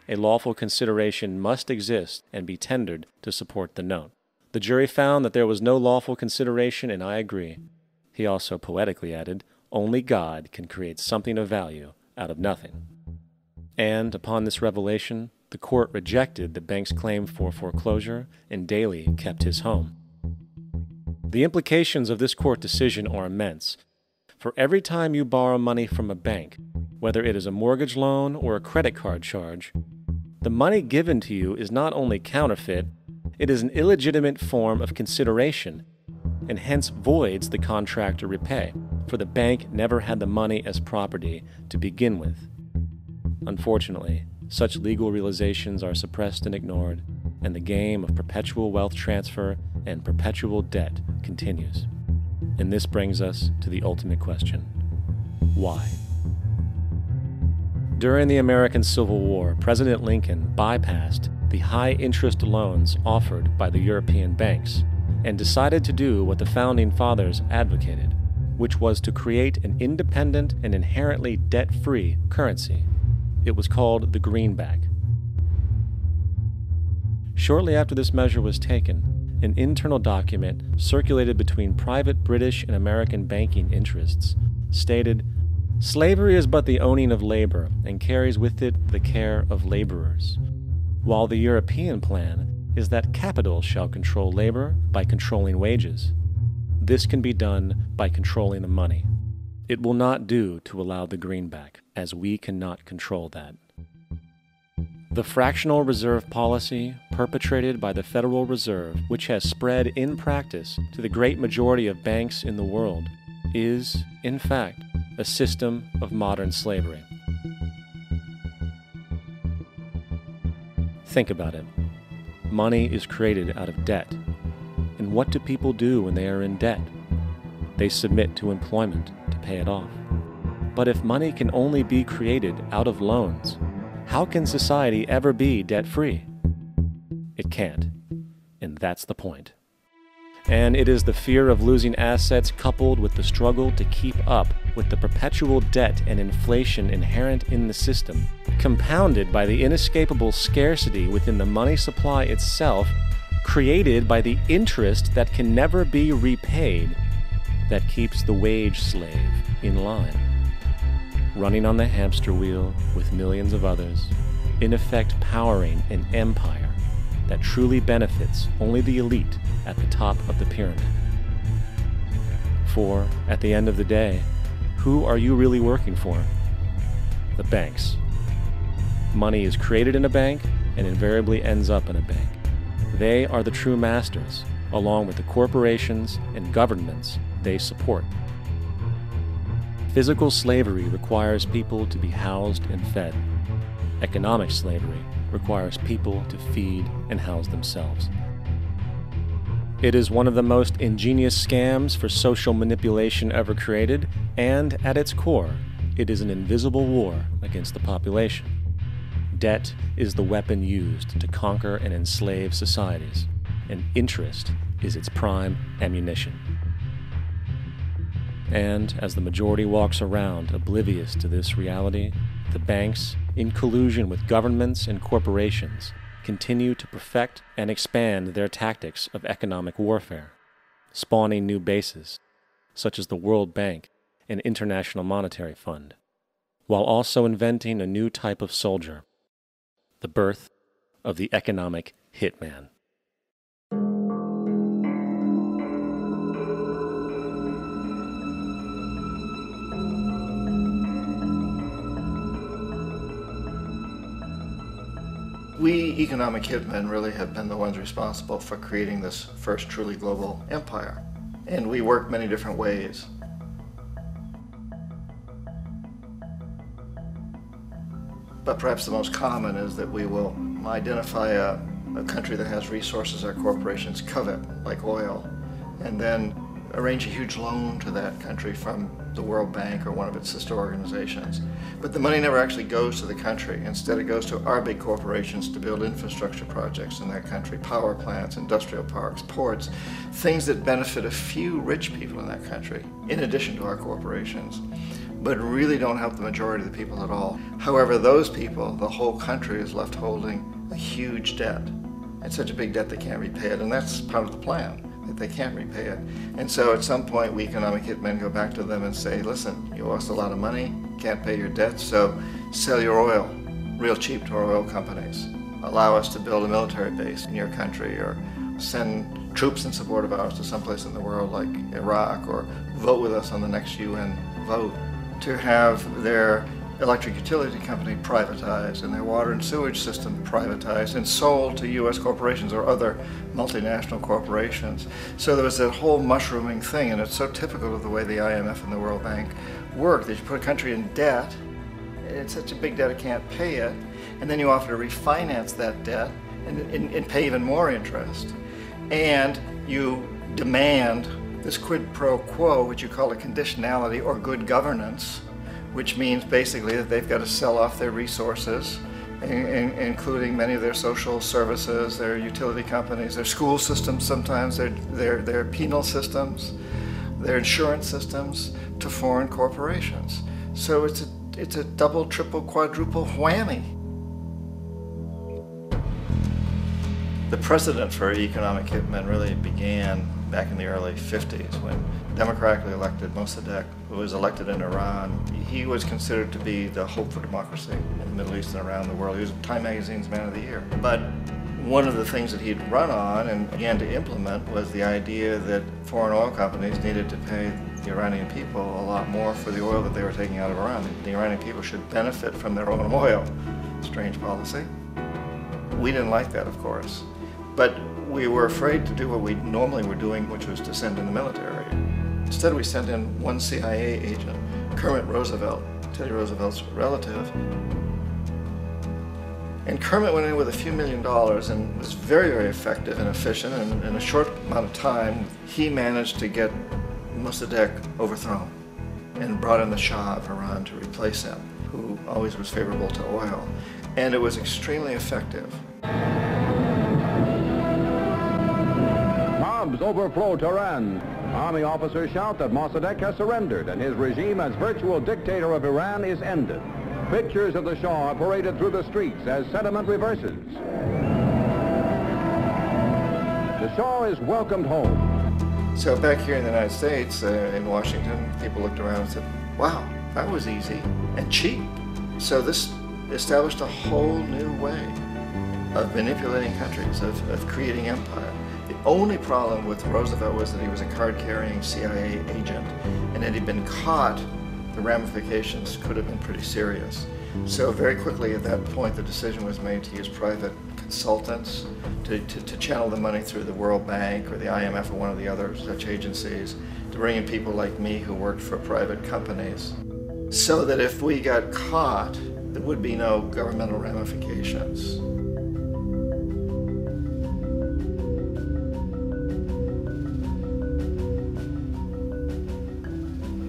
a lawful consideration must exist and be tendered to support the note. The jury found that there was no lawful consideration, and I agree. He also poetically added, only God can create something of value out of nothing. And upon this revelation, the court rejected the bank's claim for foreclosure, and Daly kept his home. The implications of this court decision are immense. For every time you borrow money from a bank, whether it is a mortgage loan or a credit card charge, the money given to you is not only counterfeit, it is an illegitimate form of consideration, and hence voids the contract to repay, for the bank never had the money as property to begin with. Unfortunately, such legal realizations are suppressed and ignored, and the game of perpetual wealth transfer and perpetual debt continues. And this brings us to the ultimate question: why? During the American Civil War, President Lincoln bypassed the high-interest loans offered by the European banks and decided to do what the Founding Fathers advocated, which was to create an independent and inherently debt-free currency. It was called the greenback. Shortly after this measure was taken, an internal document circulated between private British and American banking interests stated, "Slavery is but the owning of labor and carries with it the care of laborers, while the European plan is that capital shall control labor by controlling wages. This can be done by controlling the money. It will not do to allow the greenback, as we cannot control that." The fractional reserve policy perpetrated by the Federal Reserve, which has spread in practice to the great majority of banks in the world, is, in fact, a system of modern slavery. Think about it. Money is created out of debt. And what do people do when they are in debt? They submit to employment to pay it off. But if money can only be created out of loans, how can society ever be debt-free? It can't. And that's the point. And it is the fear of losing assets coupled with the struggle to keep up with the perpetual debt and inflation inherent in the system, compounded by the inescapable scarcity within the money supply itself, created by the interest that can never be repaid, that keeps the wage slave in line, running on the hamster wheel with millions of others, in effect powering an empire that truly benefits only the elite at the top of the pyramid. For, at the end of the day, who are you really working for? The banks. Money is created in a bank and invariably ends up in a bank. They are the true masters, along with the corporations and governments they support. Physical slavery requires people to be housed and fed. Economic slavery requires people to feed and house themselves. It is one of the most ingenious scams for social manipulation ever created, and at its core, it is an invisible war against the population. Debt is the weapon used to conquer and enslave societies, and interest is its prime ammunition. And as the majority walks around oblivious to this reality, the banks, in collusion with governments and corporations, continue to perfect and expand their tactics of economic warfare, spawning new bases, such as the World Bank and International Monetary Fund, while also inventing a new type of soldier, the birth of the economic hitman. We economic hitmen really have been the ones responsible for creating this first truly global empire. And we work many different ways. But perhaps the most common is that we will identify a country that has resources our corporations covet, like oil, and then arrange a huge loan to that country from the World Bank or one of its sister organizations. But the money never actually goes to the country. Instead, it goes to our big corporations to build infrastructure projects in that country, power plants, industrial parks, ports, things that benefit a few rich people in that country, in addition to our corporations. but really don't help the majority of the people at all. However, those people, the whole country is left holding a huge debt. It's such a big debt they can't repay it, and that's part of the plan, that they can't repay it. And so at some point, we economic hitmen go back to them and say, listen, you owe us a lot of money, can't pay your debt, so sell your oil real cheap to our oil companies. Allow us to build a military base in your country, or send troops in support of ours to someplace in the world like Iraq, or vote with us on the next UN vote. To have their electric utility company privatized and their water and sewage system privatized and sold to U.S. corporations or other multinational corporations. So there was that whole mushrooming thing, and it's so typical of the way the IMF and the World Bank work, that you put a country in debt, it's such a big debt it can't pay it, and then you offer to refinance that debt and pay even more interest. And you demand this quid pro quo, which you call a conditionality or good governance, which means basically that they've got to sell off their resources, including many of their social services, their utility companies, their school systems sometimes, their penal systems, their insurance systems, to foreign corporations. So it's a double, triple, quadruple whammy. The precedent for economic hitmen really began back in the early 50s when democratically elected Mossadegh, who was elected in Iran, he was considered to be the hope for democracy in the Middle East and around the world. He was Time Magazine's Man of the Year. But one of the things that he'd run on and began to implement was the idea that foreign oil companies needed to pay the Iranian people a lot more for the oil that they were taking out of Iran. The Iranian people should benefit from their own oil. Strange policy. We didn't like that, of course. But we were afraid to do what we normally were doing, which was to send in the military. Instead, we sent in one CIA agent, Kermit Roosevelt, Teddy Roosevelt's relative. And Kermit went in with a few $1 million and was very, very effective and efficient. And in a short amount of time, he managed to get Mossadegh overthrown and brought in the Shah of Iran to replace him, who always was favorable to oil. And it was extremely effective. Mobs overflow Tehran. Army officers shout that Mossadegh has surrendered and his regime as virtual dictator of Iran is ended. Pictures of the Shah are paraded through the streets as sentiment reverses. The Shah is welcomed home. So back here in the United States, in Washington, people looked around and said, wow, that was easy and cheap. So this established a whole new way of manipulating countries, of creating empire. The only problem with Roosevelt was that he was a card-carrying CIA agent, and had he been caught, the ramifications could have been pretty serious. So very quickly at that point, the decision was made to use private consultants to channel the money through the World Bank or the IMF or one of the other such agencies, to bring in people like me who worked for private companies, so that if we got caught, there would be no governmental ramifications.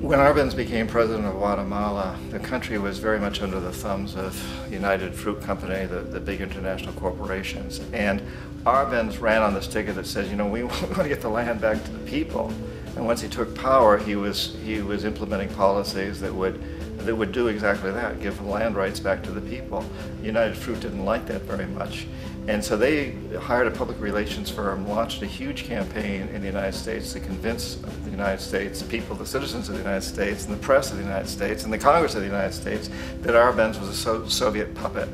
When Arbenz became president of Guatemala, the country was very much under the thumbs of United Fruit Company, the big international corporations. And Arbenz ran on this ticket that says, you know, we want to get the land back to the people. And once he took power, he was implementing policies that would do exactly that, give land rights back to the people. United Fruit didn't like that very much. And so they hired a public relations firm, launched a huge campaign in the United States to convince the United States people, the citizens of the United States, and the press of the United States, and the Congress of the United States, that Arbenz was a Soviet puppet,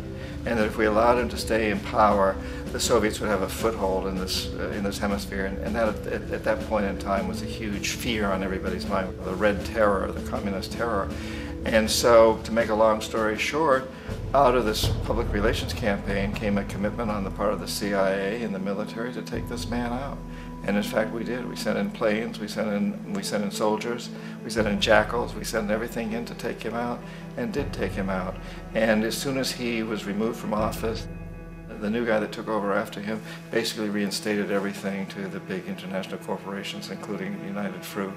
and that if we allowed him to stay in power, the Soviets would have a foothold in this hemisphere. And that, at that point in time, was a huge fear on everybody's mind, the Red Terror, the Communist terror. And so, to make a long story short, out of this public relations campaign came a commitment on the part of the CIA and the military to take this man out. And in fact, we did. We sent in planes, we sent in soldiers, we sent in jackals, we sent everything in to take him out, and did take him out. And as soon as he was removed from office, the new guy that took over after him basically reinstated everything to the big international corporations, including United Fruit.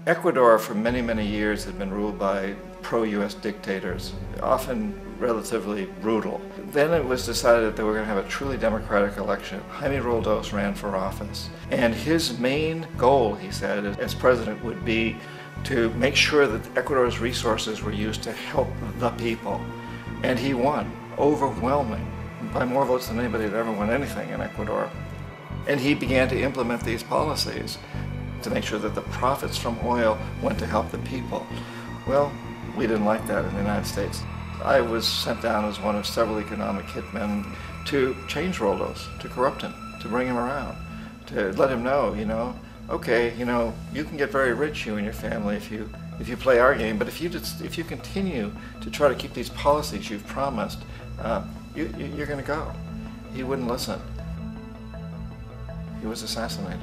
Ecuador for many, many years had been ruled by pro-U.S. dictators, often relatively brutal. Then it was decided that they were going to have a truly democratic election. Jaime Roldos ran for office, and his main goal, he said, as president would be to make sure that Ecuador's resources were used to help the people. And he won, overwhelming, by more votes than anybody had ever won anything in Ecuador. And he began to implement these policies to make sure that the profits from oil went to help the people. Well, we didn't like that in the United States. I was sent down as one of several economic hitmen to change Roldos, to corrupt him, to bring him around, to let him know, okay, you can get very rich, you and your family, if you play our game, but if you continue to try to keep these policies you've promised, you're going to go. He wouldn't listen. He was assassinated.